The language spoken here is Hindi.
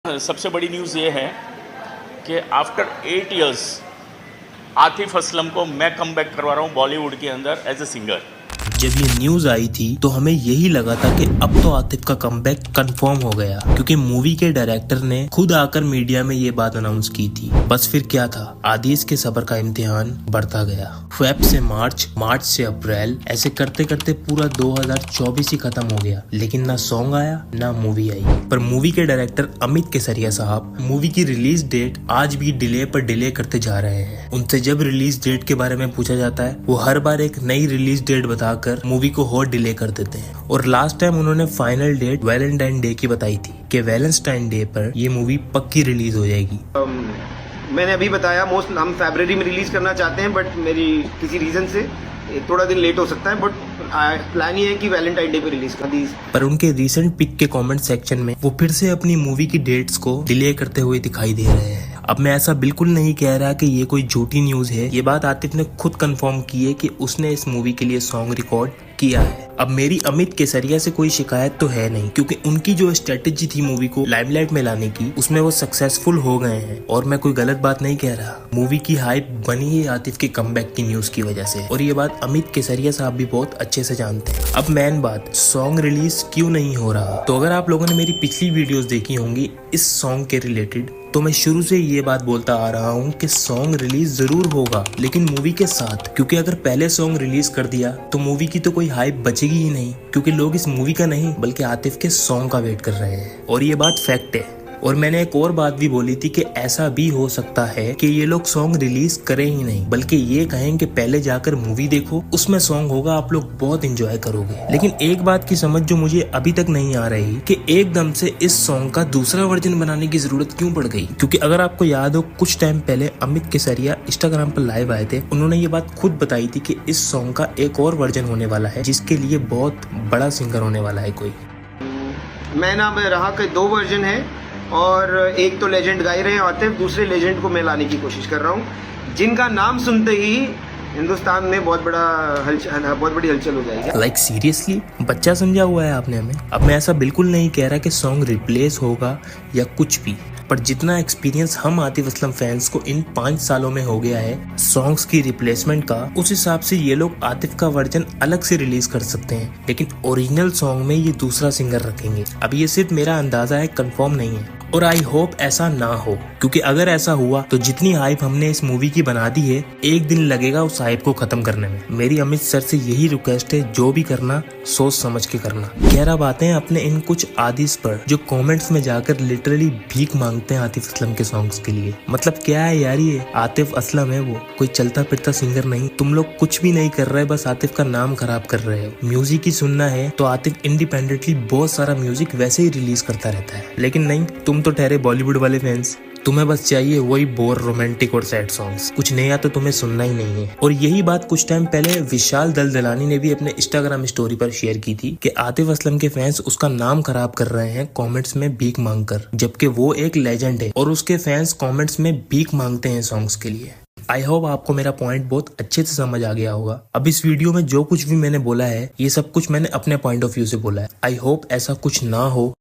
सबसे बड़ी न्यूज़ ये है कि आफ्टर 8 इयर्स आतिफ असलम को मैं कम बैक करवा रहा हूँ बॉलीवुड के अंदर एज ए सिंगर। जब ये न्यूज आई थी तो हमें यही लगा था कि अब तो आतिफ का कमबैक कंफर्म हो गया, क्योंकि मूवी के डायरेक्टर ने खुद आकर मीडिया में ये बात अनाउंस की थी। बस फिर क्या था, आदिश के सब्र का इम्तिहान बढ़ता गया। फेब से मार्च, मार्च से अप्रैल, ऐसे करते करते पूरा 2024 ही खत्म हो गया, लेकिन ना सॉन्ग आया ना मूवी आई। पर मूवी के डायरेक्टर अमित केसरिया साहब मूवी की रिलीज डेट आज भी डिले पर डिले करते जा रहे हैं। उनसे जब रिलीज डेट के बारे में पूछा जाता है, वो हर बार एक नई रिलीज डेट बताकर मूवी को और डिले कर देते हैं। और लास्ट टाइम उन्होंने फाइनल डेट वैलेंटाइन डे की बताई थी कि वैलेंटाइन डे पर ये मूवी पक्की रिलीज हो जाएगी। मैंने अभी बताया हम फरवरी में रिलीज करना चाहते हैं, बट मेरी किसी रीजन से थोड़ा दिन लेट हो सकता है, बट प्लान ये है कि वैलेंटाइन डे पे रिलीज कर दी। पर उनके रीसेंट पिक के कमेंट सेक्शन में वो फिर से अपनी मूवी की डेट्स को डिले करते हुए दिखाई दे रहे हैं। अब मैं ऐसा बिल्कुल नहीं कह रहा कि ये कोई झूठी न्यूज है, ये बात आतिफ ने खुद कंफर्म की है कि उसने इस मूवी के लिए सॉन्ग रिकॉर्ड किया है। अब मेरी अमित केसरिया से कोई शिकायत तो है नहीं, क्योंकि उनकी जो स्ट्रेटेजी थी मूवी को लाइमलाइट में लाने की, उसमें वो सक्सेसफुल हो गए हैं। और मैं कोई गलत बात नहीं कह रहा, मूवी की हाइप बनी है आतिफ के कमबैक की न्यूज की वजह से, और ये बात अमित केसरिया साहब भी बहुत अच्छे से जानते हैं। अब मेन बात, सॉन्ग रिलीज क्यों नहीं हो रहा। तो अगर आप लोगों ने मेरी पिछली वीडियोस देखी होंगी इस सॉन्ग के रिलेटेड, तो मैं शुरू से ये बात बोलता आ रहा हूँ कि सॉन्ग रिलीज जरूर होगा, लेकिन मूवी के साथ, क्योंकि अगर पहले सॉन्ग रिलीज कर दिया तो मूवी की तो कोई हाइप बचेगी ही नहीं, क्योंकि लोग इस मूवी का नहीं बल्कि आतिफ के सॉन्ग का वेट कर रहे हैं। और ये बात फैक्ट है। और मैंने एक और बात भी बोली थी कि ऐसा भी हो सकता है कि ये लोग सॉन्ग रिलीज करें ही नहीं, बल्कि ये कहें कि पहले जाकर मूवी देखो, उसमें सॉन्ग होगा, आप लोग बहुत एंजॉय करोगे। लेकिन एक बात की समझ जो मुझे अभी तक नहीं आ रही कि एकदम से इस सॉन्ग का दूसरा वर्जन बनाने की जरूरत क्यों पड़ गई। क्योंकि अगर आपको याद हो, कुछ टाइम पहले अमित केसरिया इंस्टाग्राम पर लाइव आए थे, उन्होंने ये बात खुद बताई थी कि इस सॉन्ग का एक और वर्जन होने वाला है, जिसके लिए बहुत बड़ा सिंगर होने वाला है कोई। मैं ना रहा कि 2 वर्जन है, और एक तो लेजेंड गा ही रहे हैं आतिफ, दूसरे लेजेंड को मैं लाने की कोशिश कर रहा हूँ, जिनका नाम सुनते ही हिंदुस्तान में बहुत बड़ी हलचल हो जाएगी। लाइक सीरियसली, बच्चा समझा हुआ है आपने हमें। अब मैं ऐसा बिल्कुल नहीं कह रहा कि सॉन्ग रिप्लेस होगा या कुछ भी, पर जितना एक्सपीरियंस हम आतिफ असलम फैंस को इन 5 सालों में हो गया है सॉन्ग्स की रिप्लेसमेंट का, उस हिसाब से ये लोग आतिफ का वर्जन अलग से रिलीज कर सकते हैं, लेकिन ओरिजिनल सॉन्ग में ये दूसरा सिंगर रखेंगे। अब ये सिर्फ मेरा अंदाजा है, कंफर्म नहीं है, और आई होप ऐसा ना हो, क्योंकि अगर ऐसा हुआ तो जितनी हाइप हमने इस मूवी की बना दी है, एक दिन लगेगा उस हाइप को खत्म करने में। मेरी अमित सर से यही रिक्वेस्ट है, जो भी करना सोच समझ के करना। 11 बातें अपने इन कुछ आदिश पर जो कमेंट्स में जाकर लिटरली भीख मांगते हैं आतिफ असलम के सॉन्ग्स के लिए। मतलब क्या है यार, ये आतिफ असलम है, वो कोई चलता फिरता सिंगर नहीं। तुम लोग कुछ भी नहीं कर रहे, बस आतिफ का नाम खराब कर रहे हो। म्यूजिक ही सुनना है तो आतिफ इंडिपेंडेंटली बहुत सारा म्यूजिक वैसे ही रिलीज करता रहता है, लेकिन नहीं, तुम तो ठहरे बॉलीवुड वाले फैंस, तुम्हें बस चाहिए वही बोर रोमांटिक और सैड सॉन्ग्स, कुछ नया तो तुम्हें सुनना ही नहीं है। और यही बात कुछ टाइम पहले विशाल दलदलानी ने भी अपने इंस्टाग्राम स्टोरी पर शेयर की थी कि आतिफ असलम के फैंस उसका नाम खराब कर रहे हैं कमेंट्स में भीख मांगकर, जबकि वो एक लेजेंड है और उसके फैंस कमेंट्स में भीख मांगते हैं सॉन्ग्स के लिए। आई होप आपको मेरा पॉइंट बहुत अच्छे से समझ आ गया होगा। अब इस वीडियो में जो कुछ भी मैंने बोला है, ये सब कुछ मैंने अपने पॉइंट ऑफ व्यू से बोला है। आई होप ऐसा कुछ ना हो,